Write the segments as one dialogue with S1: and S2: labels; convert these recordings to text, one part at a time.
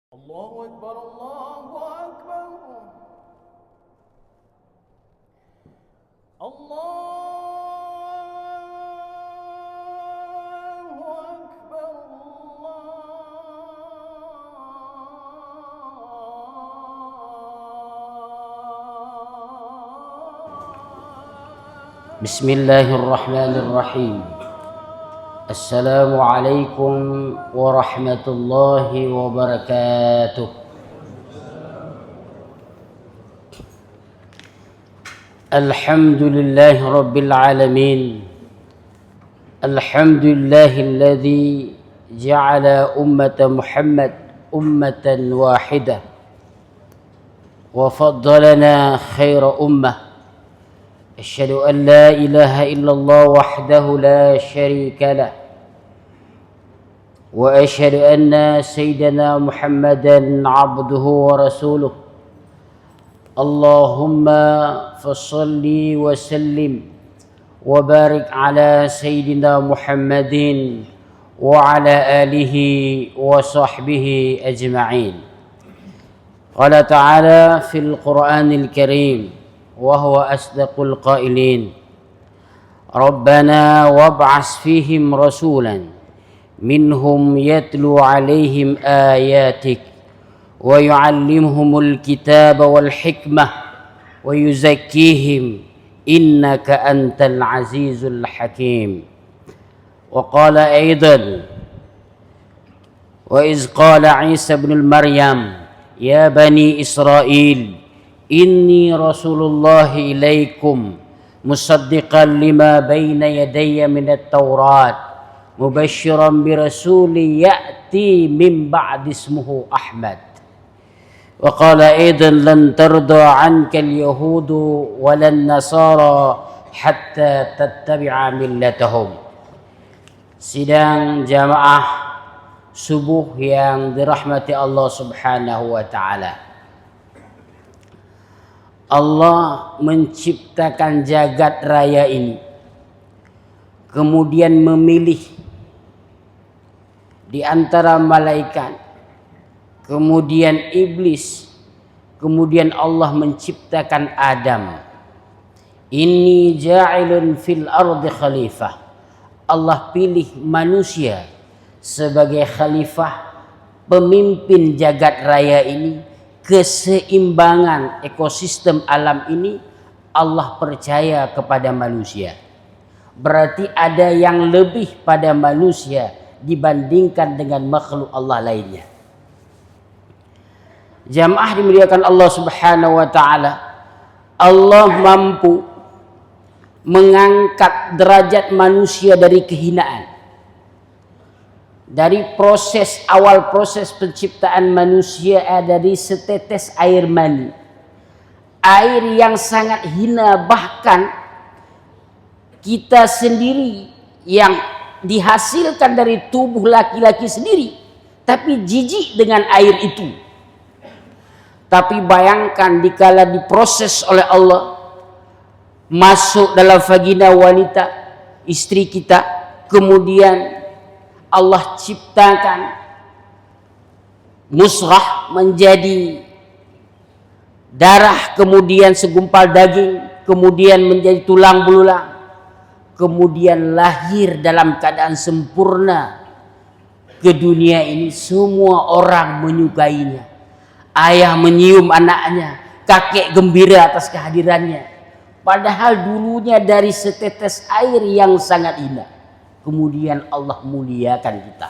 S1: الله أكبر الله أكبر الله أكبر
S2: بسم الله الرحمن الرحيم. السلام عليكم ورحمة الله وبركاته. الحمد لله رب العالمين. الحمد لله الذي جعل أمة محمد أمة واحدة وفضلنا خير أمة. أشهد أن لا إله إلا الله وحده لا شريك له، وأشهد أن سيدنا محمدا عبده ورسوله. اللهم فصل وسلم وبارك على سيدنا محمد وعلى آله وصحبه أجمعين. قال تعالى في القرآن الكريم وهو أصدق القائلين: ربنا وابعث فيهم رسولا منهم يتلو عليهم آياتك ويعلمهم الكتاب والحكمة ويزكيهم إنك أنت العزيز الحكيم. وقال أيضا: وإذ قال عيسى بن مريم يا بني إسرائيل إني رسول الله إليكم مصدقا لما بين يدي من التوراة مبشرا برسول يأتي من بعد اسمه أحمد. وقال أيضا: لن ترضى عنك اليهود ولا النصارى حتى تتبع ملتهم. Sidang jamaah subuh yang dirahmati Allah Subhanahu wa taala. Allah menciptakan jagat raya ini, kemudian memilih di antara malaikat, kemudian iblis, kemudian Allah menciptakan Adam. Inni ja'ilun fil ardi khalifah. Allah pilih manusia sebagai khalifah, pemimpin jagat raya ini. Keseimbangan ekosistem alam ini Allah percaya kepada manusia. Berarti ada yang lebih pada manusia dibandingkan dengan makhluk Allah lainnya. Jamaah dimuliakan Allah Subhanahu wa taala, Allah mampu mengangkat derajat manusia dari kehinaan. Dari awal proses penciptaan manusia dari setetes air mani, air yang sangat hina, bahkan kita sendiri yang dihasilkan dari tubuh laki-laki sendiri tapi jijik dengan air itu. Tapi bayangkan dikala diproses oleh Allah masuk dalam vagina wanita istri kita, kemudian Allah ciptakan musrah menjadi darah, kemudian segumpal daging, kemudian menjadi tulang belulang, kemudian lahir dalam keadaan sempurna ke dunia ini. Semua orang menyukainya. Ayah menyium anaknya, kakek gembira atas kehadirannya. Padahal dulunya dari setetes air yang sangat indah. Kemudian Allah muliakan kita.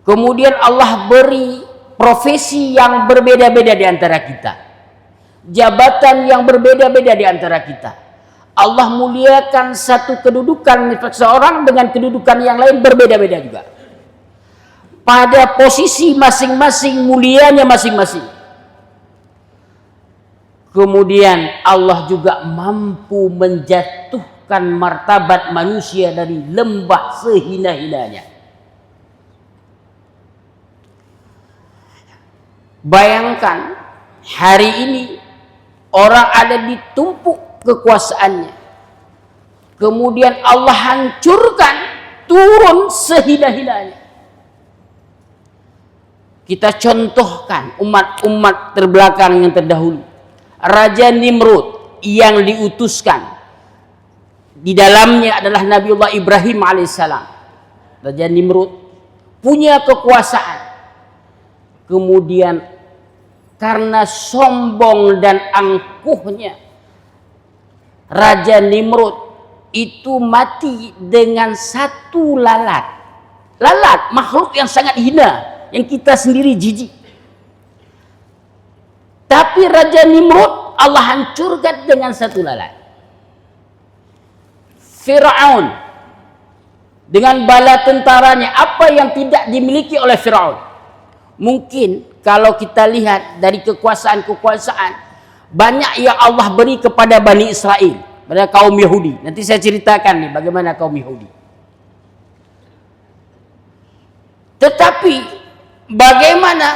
S2: Kemudian Allah beri profesi yang berbeda-beda di antara kita. Jabatan yang berbeda-beda di antara kita. Allah muliakan satu kedudukan seseorang dengan kedudukan yang lain berbeda-beda juga. Pada posisi masing-masing, mulianya masing-masing. Kemudian Allah juga mampu menjatuhkan martabat manusia dari lembah sehina-hinanya. Bayangkan hari ini orang ada di tumpuk kekuasaannya, kemudian Allah hancurkan, turun sehina-hinanya. kita contohkan umat-umat terbelakang yang terdahulu. Raja Nimrud yang diutuskan di dalamnya adalah Nabiullah Ibrahim alaihissalam. Raja Nimrud punya kekuasaan, kemudian karena sombong dan angkuhnya Raja Nimrud itu mati dengan satu lalat. Lalat, makhluk yang sangat hina, yang kita sendiri jijik. Tapi Raja Nimrud Allah hancurkan dengan satu lalat. Fir'aun dengan bala tentaranya, apa yang tidak dimiliki oleh Fir'aun? Mungkin kalau kita lihat dari kekuasaan-kekuasaan, banyak yang Allah beri kepada Bani Israel, pada kaum Yahudi. Nanti saya ceritakan nih bagaimana kaum Yahudi. Tetapi bagaimana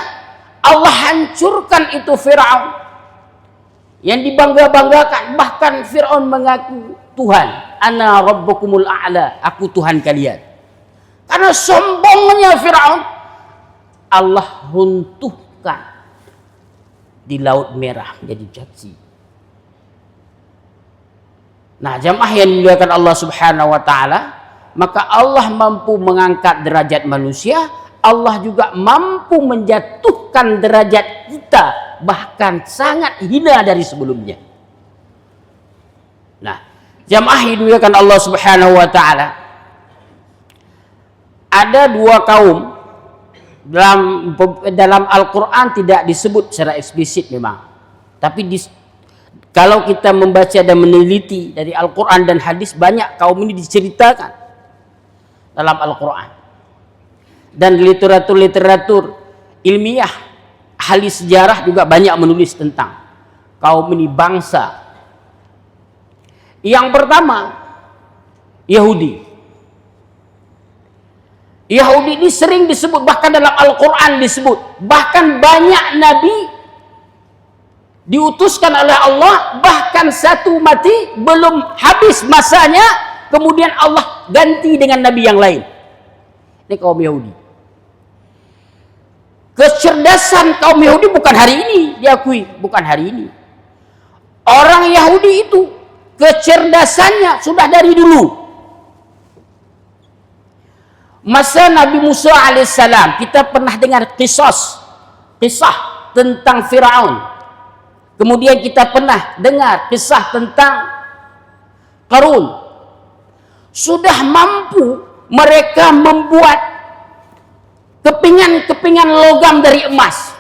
S2: Allah hancurkan itu Fir'aun yang dibangga-banggakan. Bahkan Fir'aun mengaku Tuhan, ana rabbukumul a'la, aku Tuhan kalian. Karena sombongnya Fir'aun, Allah runtuhkan di Laut Merah menjadi jatsi. Nah, jamaah yang dimuliakan Allah Subhanahu wa taala, maka Allah mampu mengangkat derajat manusia, Allah juga mampu menjatuhkan derajat kita, bahkan sangat hina dari sebelumnya. Nah, jamaah yang dimuliakan Allah Subhanahu wa taala, ada dua kaum dalam Al-Quran tidak disebut secara eksplisit memang, tapi kalau kita membaca dan meneliti dari Al-Quran dan hadis, banyak kaum ini diceritakan dalam Al-Quran. Dan literatur-literatur ilmiah, ahli sejarah juga banyak menulis tentang kaum ini, bangsa. Yang pertama, Yahudi. Yahudi ini sering disebut, bahkan dalam Al-Quran disebut. Bahkan banyak nabi diutuskan oleh Allah, bahkan satu mati belum habis masanya, kemudian Allah ganti dengan nabi yang lain. Ini kaum Yahudi. Kecerdasan kaum Yahudi bukan hari ini diakui, bukan hari ini. Orang Yahudi itu kecerdasannya sudah dari dulu. Masa Nabi Musa alaihissalam, kita pernah dengar kisah tentang Fir'aun. Kemudian kita pernah dengar kisah tentang Qarun. Sudah mampu mereka membuat kepingan-kepingan logam dari emas.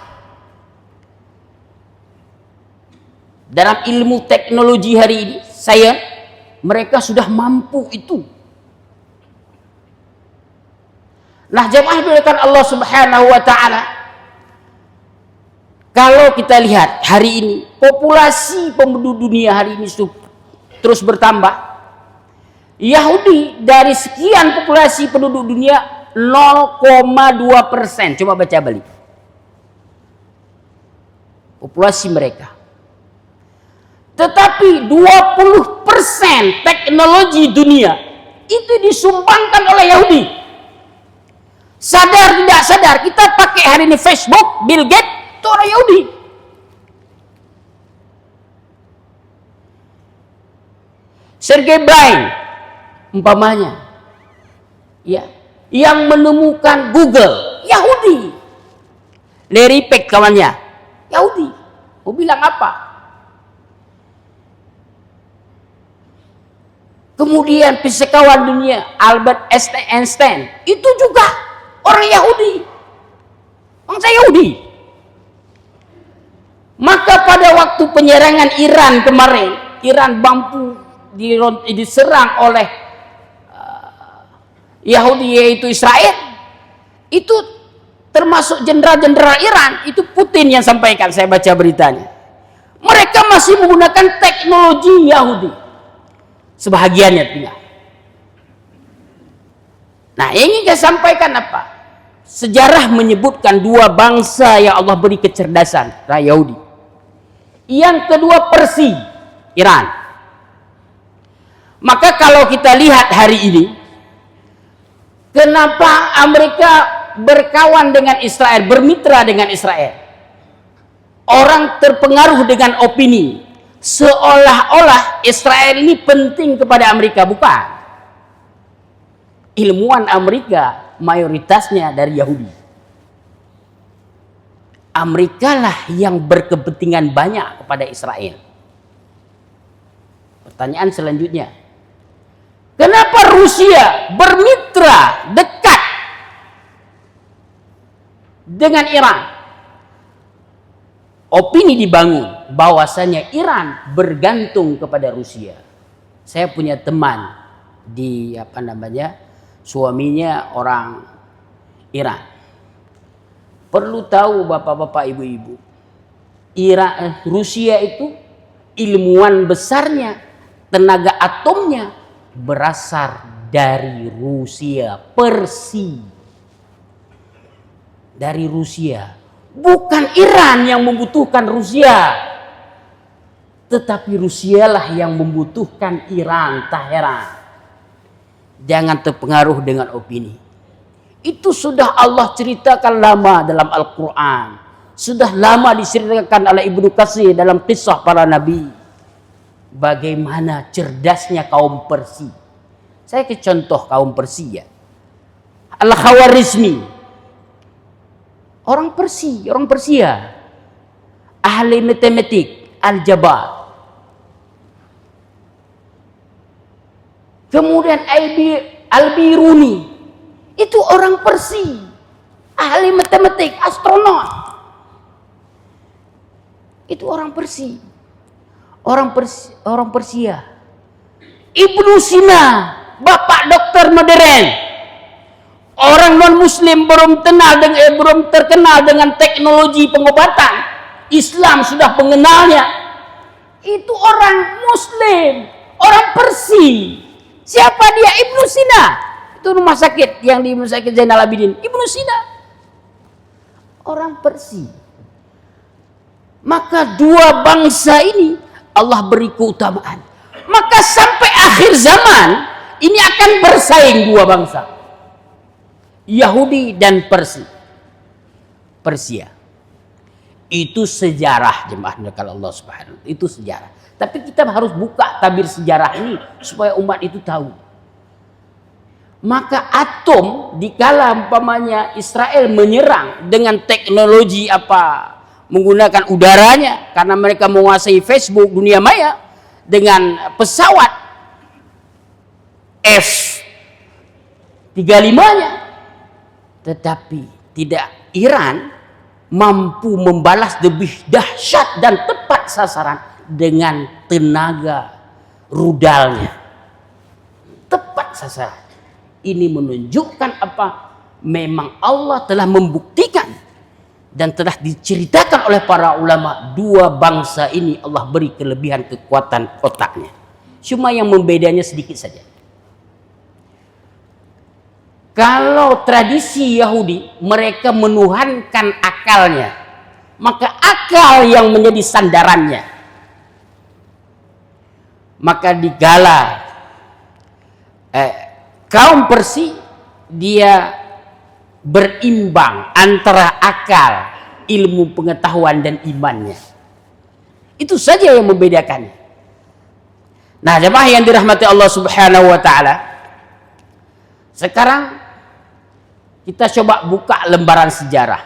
S2: Dalam ilmu teknologi hari ini, mereka sudah mampu itu. Nah, jamaah dimuliakan Allah Subhanahu wa taala, kalau kita lihat hari ini populasi penduduk dunia hari ini terus bertambah. Yahudi dari sekian populasi penduduk dunia 0,2%. Coba baca balik populasi mereka. Tetapi 20% teknologi dunia itu disumbangkan oleh Yahudi. Sadar tidak sadar, kita pakai hari ini Facebook, Bill Gates itu orang Yahudi. Sergey Brin umpamanya, ya, yang menemukan Google, Yahudi. Larry Page kawannya, Yahudi. Mau bilang apa? Kemudian fisikawan dunia Albert Einstein itu juga orang Yahudi, bangsa Yahudi. Maka pada waktu penyerangan Iran kemarin, Iran mampu diserang oleh Yahudi, yaitu Israel. Itu termasuk jenderal-jenderal Iran, itu Putin yang sampaikan, saya baca beritanya. Mereka masih menggunakan teknologi Yahudi, sebahagiannya tinggal. Nah, ini saya sampaikan apa? Sejarah menyebutkan dua bangsa yang Allah beri kecerdasan, Yahudi. Yang kedua Persia, Iran. Maka kalau kita lihat hari ini, kenapa Amerika berkawan dengan Israel, bermitra dengan Israel. Orang terpengaruh dengan opini seolah-olah Israel ini penting kepada Amerika. Bukan. Ilmuwan Amerika mayoritasnya dari Yahudi. Amerika lah yang berkepentingan banyak kepada Israel. Pertanyaan selanjutnya, kenapa Rusia bermitra dekat dengan Iran? Opini dibangun bahwasanya Iran bergantung kepada Rusia. Saya punya teman di suaminya orang Iran. Perlu tahu bapak-bapak, ibu-ibu, Rusia itu ilmuwan besarnya, tenaga atomnya berasal dari Rusia, Persia. Dari Rusia. Bukan Iran yang membutuhkan Rusia, tetapi Rusialah yang membutuhkan Iran, Teheran. Jangan terpengaruh dengan opini. Itu sudah Allah ceritakan lama dalam Al-Quran. Sudah lama diceritakan oleh Ibnu Katsir dalam kisah para nabi. Bagaimana cerdasnya kaum Persia. Saya ke contoh kaum Persia. Al-Khawarizmi. Orang Persia. Ahli matematik, Al-Jabar. Kemudian Al-Biruni. Itu orang Persia, ahli matematik, astronot. Itu orang Persia. Orang Persia. Ibnu Sina, bapak dokter modern. Orang non Muslim belum terkenal dengan teknologi pengobatan. Islam sudah mengenalnya. Itu orang Muslim, orang Persia. Siapa dia? Ibnu Sina. Itu rumah sakit yang di Rumah Sakit Zainal Abidin. Ibnu Sina. Orang Persia. Maka dua bangsa ini Allah beri keutamaan. Maka sampai akhir zaman ini akan bersaing dua bangsa. Yahudi dan Persia. Itu sejarah, jemaah kalau Allah Subhanahu. Itu sejarah. Tapi kita harus buka tabir sejarah ini supaya umat itu tahu. Maka atom dikala umpamanya Israel menyerang dengan teknologi menggunakan udaranya karena mereka menguasai Facebook, dunia maya dengan pesawat F-35-nya, tetapi tidak Iran mampu membalas lebih dahsyat dan tepat sasaran dengan tenaga rudalnya. Tepat sasaran. Ini menunjukkan memang Allah telah membuktikan dan telah diceritakan oleh para ulama, dua bangsa ini Allah beri kelebihan kekuatan otaknya. Cuma yang membedanya sedikit saja. Kalau tradisi Yahudi, mereka menuhankan akalnya, maka akal yang menjadi sandarannya. Maka digala kaum Persia, dia berimbang antara akal, ilmu pengetahuan dan imannya. Itu saja yang membedakannya. Nah, jemaah yang dirahmati Allah Subhanahu wa taala, sekarang kita coba buka lembaran sejarah.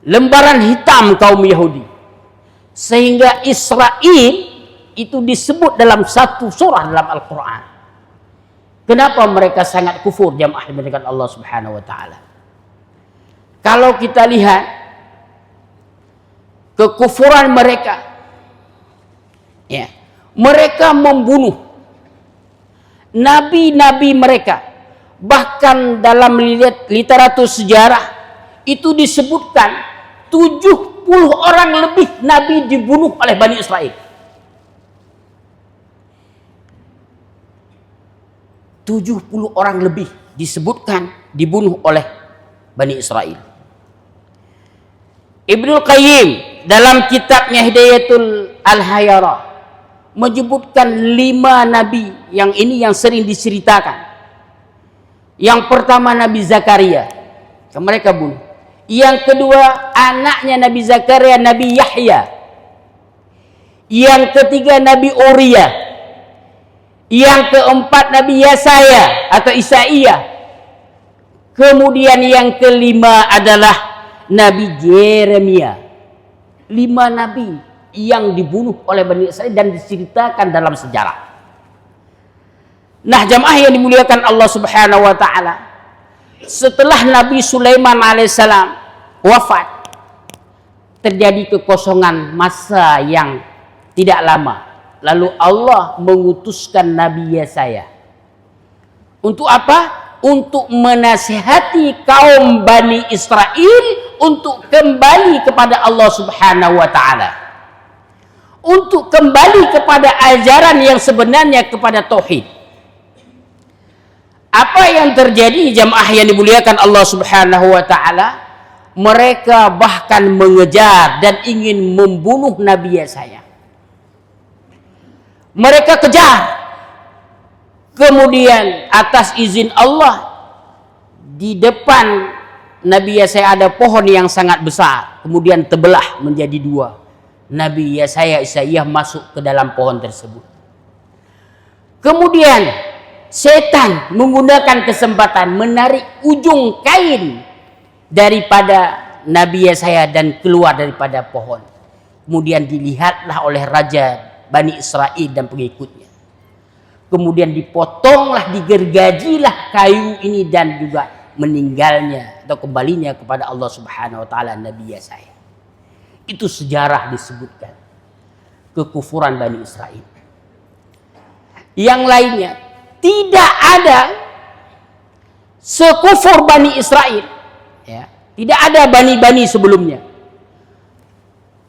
S2: Lembaran hitam kaum Yahudi. Sehingga Israel itu disebut dalam satu surah dalam Al-Quran. Kenapa mereka sangat kufur, jamaah dengan Allah Subhanahu wa taala? Kalau kita lihat kekufuran mereka, ya, mereka membunuh nabi-nabi mereka. Bahkan dalam literatur sejarah itu disebutkan 70 orang lebih nabi dibunuh oleh Bani Israel. 70 orang lebih disebutkan dibunuh oleh Bani Israel. Ibnul Qayyim dalam kitabnya Hidayatul Al-Hayara menyebutkan 5 nabi yang sering diceritakan. Yang pertama Nabi Zakaria, mereka bunuh. Yang kedua anaknya Nabi Zakaria, Nabi Yahya. Yang ketiga Nabi Uria. Yang keempat Nabi Yesaya atau Isaia. Kemudian yang kelima adalah Nabi Yeremia. 5 nabi yang dibunuh oleh Bani Israil dan diceritakan dalam sejarah. Nah, jamaah yang dimuliakan Allah Subhanahu wa taala, setelah Nabi Sulaiman alaihissalam wafat, terjadi kekosongan masa yang tidak lama. Lalu Allah mengutuskan Nabi Yesaya. Untuk apa? Untuk menasihati kaum Bani Israel untuk kembali kepada Allah Subhanahu wa taala. Untuk kembali kepada ajaran yang sebenarnya, kepada tauhid. Apa yang terjadi jamaah yang dimuliakan Allah Subhanahu wa taala? Mereka bahkan mengejar dan ingin membunuh Nabi Yesaya. Mereka kejar. Kemudian atas izin Allah, di depan Nabi Yesaya ada pohon yang sangat besar, kemudian terbelah menjadi 2. Nabi Yesaya Isaiyah masuk ke dalam pohon tersebut. Kemudian setan menggunakan kesempatan menarik ujung kain daripada Nabi Yesaya dan keluar daripada pohon. Kemudian dilihatlah oleh raja Bani Israel dan pengikutnya. Kemudian dipotonglah, digergajilah kayu ini dan juga meninggalnya atau kembalinya kepada Allah Subhanahu wa taala Nabi Yesaya. Itu sejarah disebutkan kekufuran Bani Israel. Yang lainnya, tidak ada sekufur Bani Israel, ya. Tidak ada bani-bani sebelumnya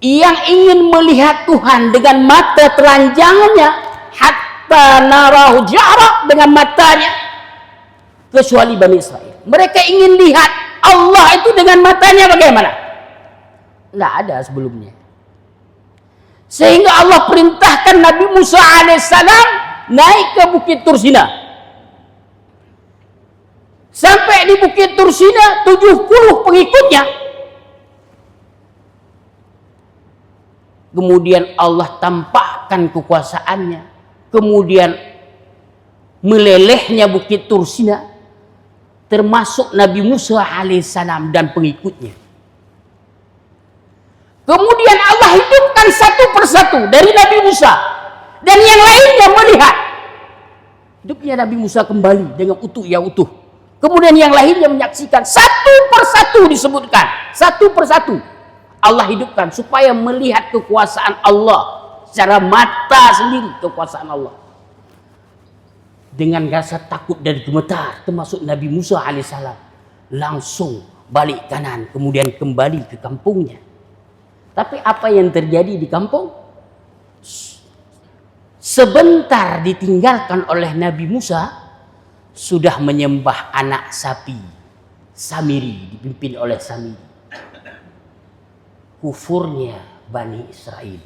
S2: yang ingin melihat Tuhan dengan mata telanjangnya, hatta narahu jahra, dengan matanya, kecuali Bani Israel. Mereka ingin lihat Allah itu dengan matanya bagaimana? Tidak ada sebelumnya. Sehingga Allah perintahkan Nabi Musa alaihissalam naik ke Bukit Tursina. Sampai di Bukit Tursina 70 pengikutnya. Kemudian Allah tampakkan kekuasaannya. Kemudian melelehnya Bukit Tursina, termasuk Nabi Musa alaihissalam dan pengikutnya. Kemudian Allah hidupkan satu persatu dari Nabi Musa, dan yang lainnya melihat hidupnya Nabi Musa kembali dengan utuh yang utuh. Kemudian yang lainnya menyaksikan, satu persatu disebutkan, satu persatu Allah hidupkan supaya melihat kekuasaan Allah secara mata sendiri, kekuasaan Allah. Dengan rasa takut dan gemetar, termasuk Nabi Musa alaihissalam, langsung balik kanan, kemudian kembali ke kampungnya. Tapi apa yang terjadi di kampung? Sebentar ditinggalkan oleh Nabi Musa, sudah menyembah anak sapi Samiri, dipimpin oleh Samiri. Kufurnya Bani Israel.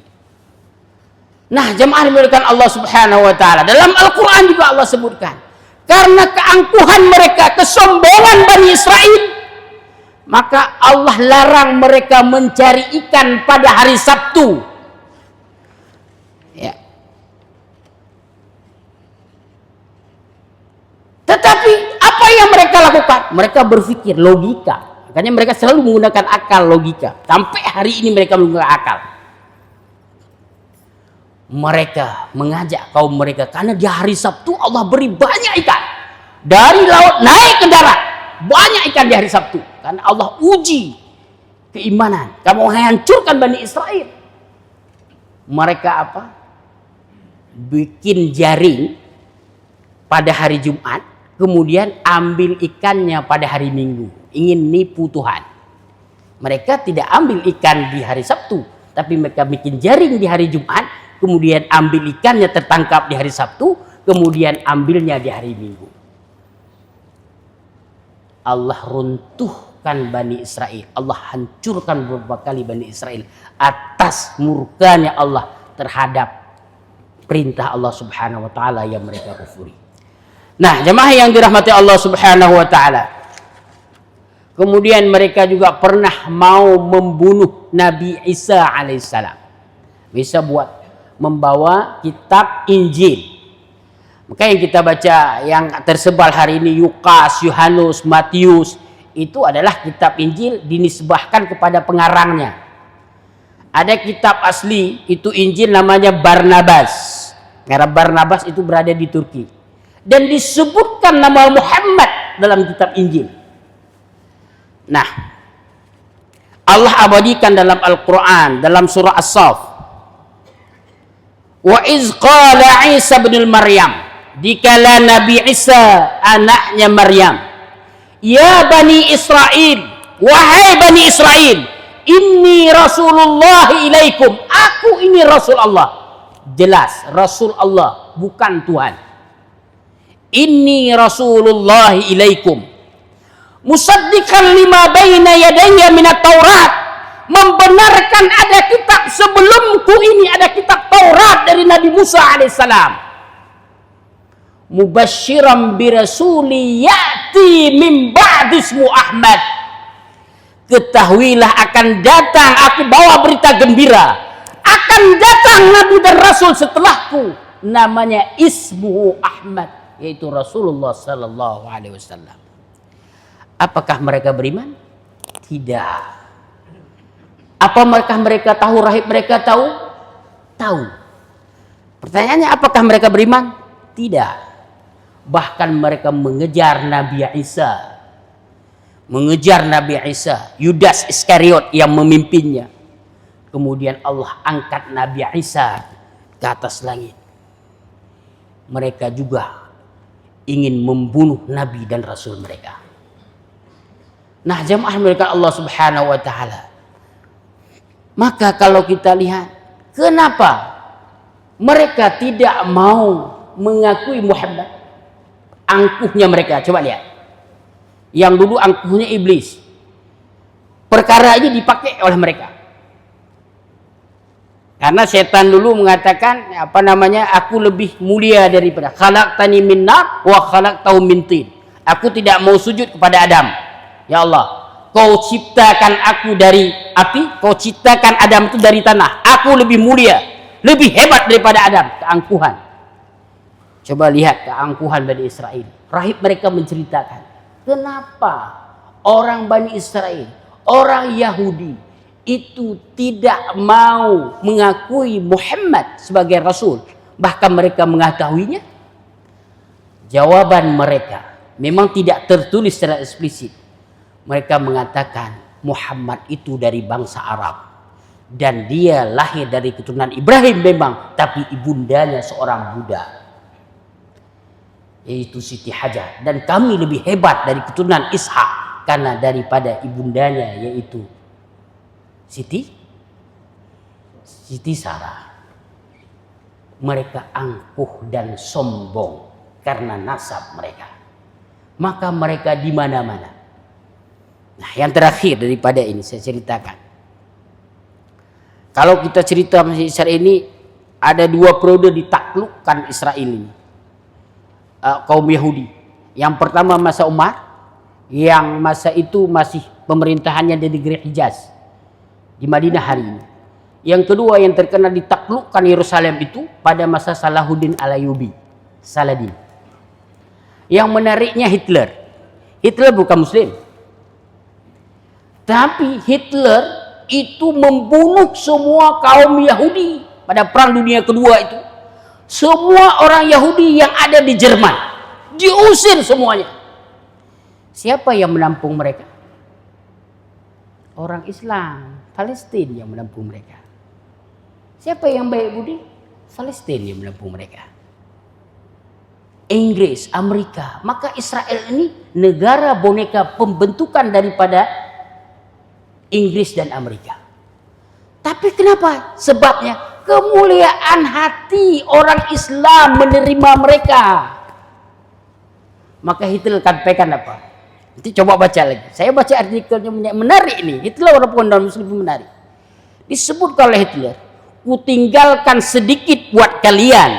S2: Nah, jemaah dimuliakan Allah Subhanahu wa taala, dalam Al-Qur'an juga Allah sebutkan, karena keangkuhan mereka, kesombongan Bani Israel, maka Allah larang mereka mencari ikan pada hari Sabtu. Ya. Tetapi apa yang mereka lakukan? Mereka berpikir logika. Makanya mereka selalu menggunakan akal, logika. Sampai hari ini mereka menggunakan akal. Mereka mengajak kaum mereka, karena di hari Sabtu Allah beri banyak ikan. Dari laut naik ke darat, banyak ikan di hari Sabtu. Karena Allah uji keimanan. Kamu hancurkan Bani Israel. Mereka apa? Bikin jaring pada hari Jumat, kemudian ambil ikannya pada hari Minggu. Ingin nipu Tuhan. Mereka tidak ambil ikan di hari Sabtu, tapi mereka bikin jaring di hari Jumat, kemudian ambil ikannya tertangkap di hari Sabtu, kemudian ambilnya di hari Minggu. Allah runtuhkan Bani Israel. Allah hancurkan beberapa kali Bani Israel atas murkanya Allah terhadap perintah Allah Subhanahu wa taala yang mereka kufuri. Nah, jemaah yang dirahmati Allah Subhanahu wa taala. Kemudian mereka juga pernah mau membunuh Nabi Isa alaihissalam. Bisa buat membawa kitab Injil. Maka yang kita baca yang tersebar hari ini Lukas, Yohanes, Matius itu adalah kitab Injil dinisbahkan kepada pengarangnya. Ada kitab asli itu Injil namanya Barnabas. Karena Barnabas itu berada di Turki. Dan disebutkan nama Muhammad dalam kitab Injil. Nah, Allah abadikan dalam Al-Quran, dalam surah As-Saff. Wa iz qala Isa bin Maryam, dikala Nabi Isa anaknya Maryam, ya Bani Israel, wahai Bani Israel, inni Rasulullah ilaikum, aku ini Rasul Allah. Jelas, Rasul Allah, bukan Tuhan. Inni Rasulullah ilaikum musaddiqan lima baina yadayya minat Taurat, membenarkan ada kitab sebelumku ini, ada kitab Taurat dari Nabi Musa alaihissalam. Mubasyiran birasuli ya'ti min ba'di ismu Ahmad, ketahuilah akan datang, aku bawa berita gembira, akan datang Nabi dan Rasul setelahku, namanya ismu Ahmad, yaitu Rasulullah sallallahu alaihi wasallam. Apakah mereka beriman? Tidak. Apa mereka tahu rahib mereka tahu? Tahu. Pertanyaannya, apakah mereka beriman? Tidak. Bahkan mereka mengejar Nabi Isa. Mengejar Nabi Isa. Yudas Iskariot yang memimpinnya. Kemudian Allah angkat Nabi Isa ke atas langit. Mereka juga ingin membunuh Nabi dan Rasul mereka. Nah, jamaah mereka Allah Subhanahu wa taala. Maka kalau kita lihat, kenapa mereka tidak mau mengakui Muhammad? Angkuhnya mereka, coba lihat. Yang dulu angkuhnya iblis. Perkara ini dipakai oleh mereka. Karena setan dulu mengatakan aku lebih mulia daripada khalaqtani min nar wa khalaqtahu min tin. Aku tidak mau sujud kepada Adam. Ya Allah, kau ciptakan aku dari api, kau ciptakan Adam itu dari tanah. Aku lebih mulia, lebih hebat daripada Adam. Keangkuhan. Coba lihat keangkuhan Bani Israel. Rahib mereka menceritakan, kenapa orang Bani Israel, orang Yahudi itu tidak mau mengakui Muhammad sebagai Rasul. Bahkan mereka mengetahuinya. Jawaban mereka memang tidak tertulis secara eksplisit. Mereka mengatakan Muhammad itu dari bangsa Arab. Dan dia lahir dari keturunan Ibrahim memang. Tapi ibundanya seorang Buddha. Yaitu Siti Hajar. Dan kami lebih hebat dari keturunan Ishak. Karena daripada ibundanya yaitu Siti Sarah. Mereka angkuh dan sombong. Karena nasab mereka. Maka mereka di mana-mana. Nah, yang terakhir daripada ini saya ceritakan. Kalau kita cerita Masjid Israel ini, ada dua periode ditaklukkan Israel ini. Kaum Yahudi. Yang pertama masa Umar, yang masa itu masih pemerintahannya di negeri Hijaz, di Madinah hari ini. Yang kedua yang terkena ditaklukkan Yerusalem itu pada masa Salahuddin Al-Ayyubi, Saladin. Yang menariknya Hitler. Hitler bukan Muslim. Tapi Hitler itu membunuh semua kaum Yahudi pada Perang Dunia Kedua itu. Semua orang Yahudi yang ada di Jerman diusir semuanya. Siapa yang menampung mereka? Orang Islam, Palestina yang menampung mereka. Siapa yang baik budi? Palestina yang menampung mereka. Inggris, Amerika. Maka Israel ini negara boneka pembentukan daripada Inggris dan Amerika. Tapi kenapa? Sebabnya kemuliaan hati orang Islam menerima mereka. Maka Hitler katakan apa? Nanti coba baca lagi. Saya baca artikelnya menarik ini. Hitler walaupun non-Muslim menarik. Disebutkan oleh Hitler, ku tinggalkan sedikit buat kalian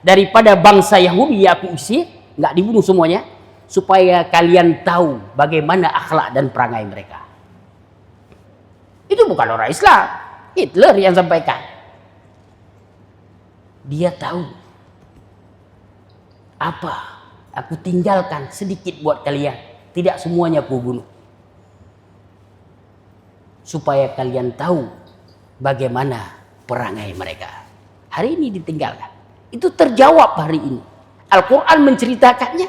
S2: daripada bangsa Yahudi yang aku usir, nggak dibunuh semuanya, supaya kalian tahu bagaimana akhlak dan perangai mereka. Itu bukan orang Islam, Hitler yang sampaikan. Dia tahu apa aku tinggalkan sedikit buat kalian, tidak semuanya aku bunuh, supaya kalian tahu bagaimana perangai mereka. Hari ini ditinggalkan. Itu terjawab hari ini. Al-Quran menceritakannya,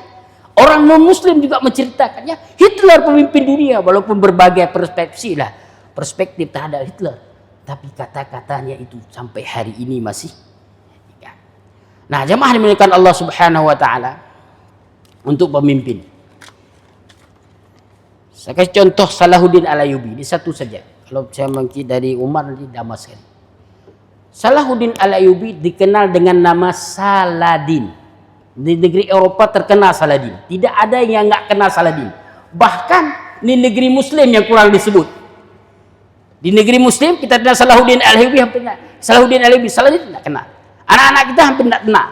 S2: orang non-muslim juga menceritakannya. Hitler pemimpin dunia, walaupun berbagai perspektif terhadap Hitler, tapi kata-katanya itu sampai hari ini masih. Nah, jemaah dimuliakan Allah Subhanahu wa taala, untuk pemimpin. Saya kasih contoh Salahuddin Al-Ayyubi, ini satu saja. Kalau saya mengki dari Umar nanti damas sekali. Salahuddin Al-Ayyubi dikenal dengan nama Saladin. Di negeri Eropa terkenal Saladin. Tidak ada yang nggak kenal Saladin. Bahkan di negeri Muslim yang kurang disebut. Di negeri Muslim kita kenal Salahuddin Al-Ayyubi, hampir tidak. Salahuddin Al-Ayyubi, Saladin tidak kenal. Anak-anak kita hampir tidak kenal.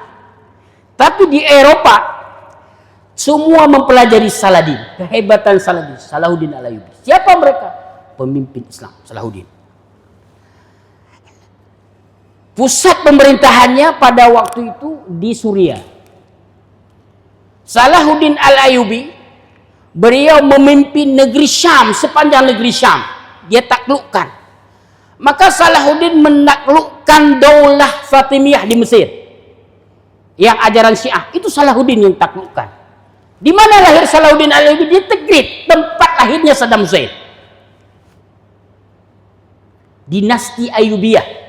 S2: Tapi di Eropa semua mempelajari Saladin, kehebatan Saladin, Salahuddin Al-Ayyubi. Siapa mereka? Pemimpin Islam, Salahuddin. Pusat pemerintahannya pada waktu itu di Suriah. Salahuddin Al-Ayyubi, beliau memimpin negeri Syam, sepanjang negeri Syam. Dia taklukkan. Maka Salahuddin menaklukkan Daulah Fatimiyah di Mesir. Yang ajaran Syiah, itu Salahuddin yang taklukkan. Di mana lahir Salahuddin Al-Ayyubi? Di Tikrit, tempat lahirnya Saddam Hussein. Dinasti Ayyubiyah.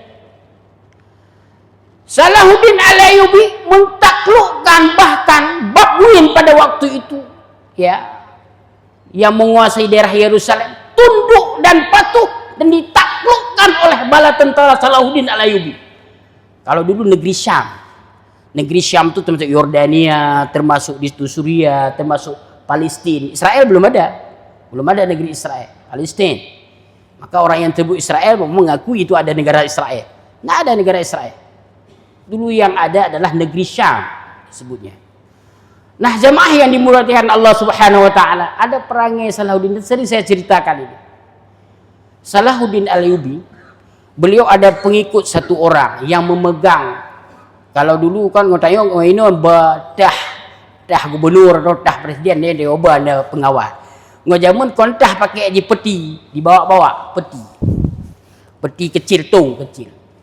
S2: Salahuddin Al-Ayyubi mentaklukkan bahkan Babuin pada waktu itu, ya, yang menguasai daerah Yerusalem, tunduk dan patuh dan ditaklukkan oleh bala tentara Salahuddin Al-Ayyubi. Kalau dulu negeri Syam itu termasuk Yordania, termasuk di Suriah, termasuk Palestina. Israel belum ada negeri Israel, Palestina. Maka orang yang tersebut Israel mengakui itu ada negara Israel. Nggak ada negara Israel. Dulu yang ada adalah negeri Syam disebutnya. Nah, jemaah yang dimuliakan Allah Subhanahu wa taala, ada perangai Salahuddin, sering saya ceritakan ini. Salahuddin Al-Ayyubi, beliau ada pengikut satu orang yang memegang, kalau dulu kan ngotayong ini dah gubernur atau dah presiden dia ubah pengawal. Ngojamun kontah pakai di peti, dibawa-bawa peti kecil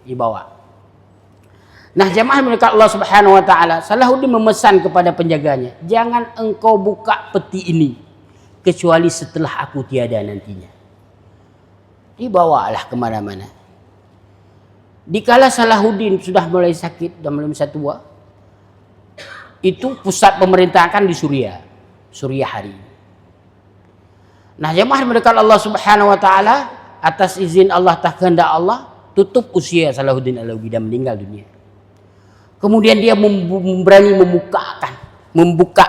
S2: dibawa. Nah, jemaah milik Allah Subhanahu wa taala, Salahuddin memesan kepada penjaganya, jangan engkau buka peti ini kecuali setelah aku tiada nantinya. Dibawalah kemana-mana. Dikala Salahuddin sudah mulai sakit dan mulai tua, itu pusat pemerintahan kan di Suriah hari ini. Nah, jemaah milik Allah Subhanahu wa taala, atas izin Allah, tak kehendak Allah, tutup usia Salahuddin Al-Ayyubi dan meninggal dunia. Kemudian dia berani membuka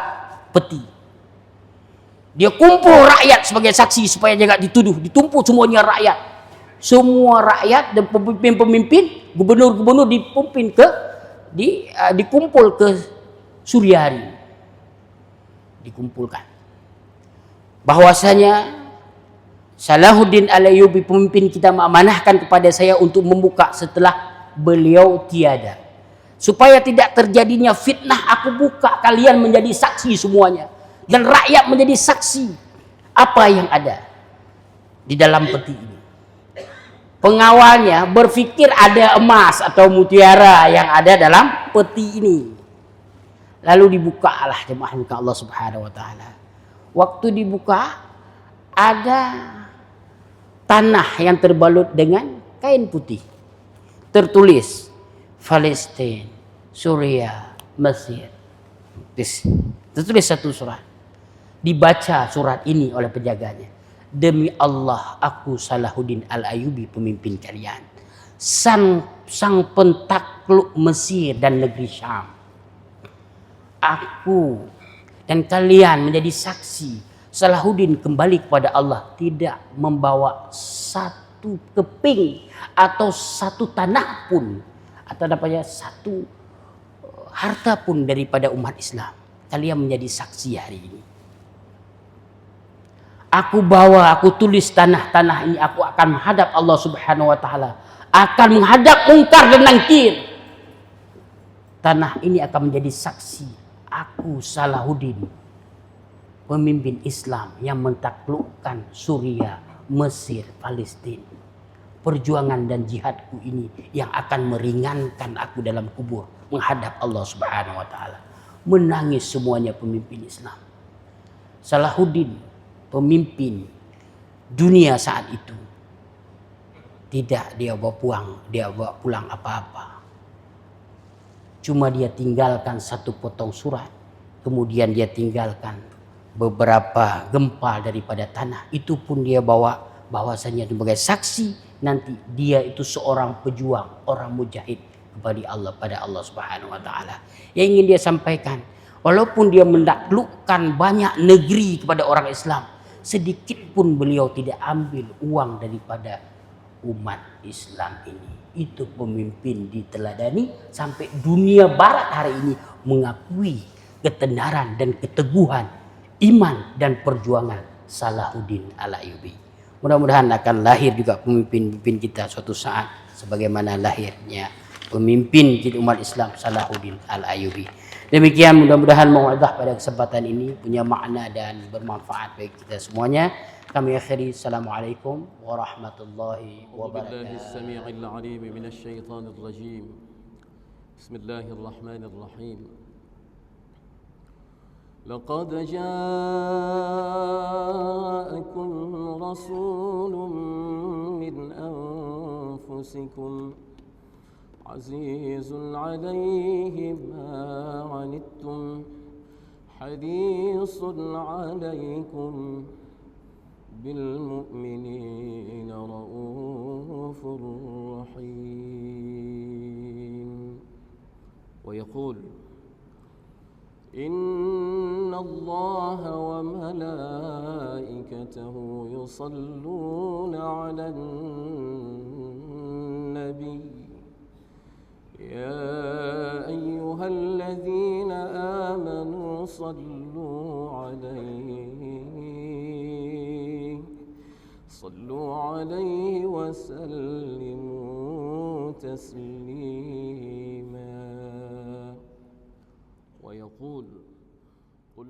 S2: peti. Dia kumpul rakyat sebagai saksi supaya jangan dituduh. Ditumpuk semuanya rakyat. Semua rakyat dan pemimpin-pemimpin, gubernur-gubernur dikumpul ke Suriah hari ini. Dikumpulkan. Bahwasanya Salahuddin Al-Ayyubi pemimpin kita mengamanahkan kepada saya untuk membuka setelah beliau tiada. Supaya tidak terjadinya fitnah, aku buka, kalian menjadi saksi semuanya. Dan rakyat menjadi saksi apa yang ada di dalam peti ini. Pengawalnya berpikir ada emas atau mutiara yang ada dalam peti ini. Lalu dibukalah jemaah Allah Subhanahu wa taala. Waktu dibuka, ada tanah yang terbalut dengan kain putih. Tertulis Palestina, Suriah, Mesir. Tertulis satu surat. Dibaca surat ini oleh penjaganya. Demi Allah, aku Salahuddin Al-Ayyubi pemimpin kalian. Sang pentakluk Mesir dan negeri Syam. Aku dan kalian menjadi saksi. Salahuddin kembali kepada Allah, tidak membawa satu keping atau satu tanah pun, atau satu harta pun daripada umat Islam. kalian menjadi saksi hari ini. Aku tulis tanah-tanah ini, aku akan menghadap Allah Subhanahu wa taala, akan menghadap mungkar dan nangkir. Tanah ini akan menjadi saksi. Aku Salahuddin, pemimpin Islam yang mentaklukkan Suriah, Mesir, Palestina. Perjuangan dan jihadku ini yang akan meringankan aku dalam kubur menghadap Allah Subhanahu wa taala. Menangis semuanya pemimpin Islam. Salahuddin, pemimpin dunia saat itu, tidak dia bawa pulang apa-apa. Cuma dia tinggalkan satu potong surat, kemudian dia tinggalkan beberapa gempal daripada tanah. Itu pun dia bawa bahwasanya sebagai saksi nanti dia itu seorang pejuang, orang mujahid pada Allah Subhanahu wa taala. Yang ingin dia sampaikan, walaupun dia menaklukkan banyak negeri kepada orang Islam, sedikit pun beliau tidak ambil uang daripada umat Islam ini. Itu pemimpin diteladani sampai dunia barat hari ini mengakui ketenaran dan keteguhan iman dan perjuangan Salahuddin Al-Ayyubi. Mudah-mudahan akan lahir juga pemimpin-pemimpin kita suatu saat sebagaimana lahirnya pemimpin kita umat Islam Salahuddin Al-Ayyubi. Demikian, mudah-mudahan mau'izah pada kesempatan ini punya makna dan bermanfaat bagi kita semuanya. Kami akhiri, assalamualaikum warahmatullahi wabarakatuh.
S1: Bismillahirrahmanirrahim. لقد جاءكم رسول من أنفسكم عزيز عليه ما عنتم حريص عليكم بالمؤمنين رؤوف رحيم. ويقول إن الله وملائكته يصلون على النبي يا أيها الذين آمنوا صلوا عليه وسلموا تسليما. ويقول قل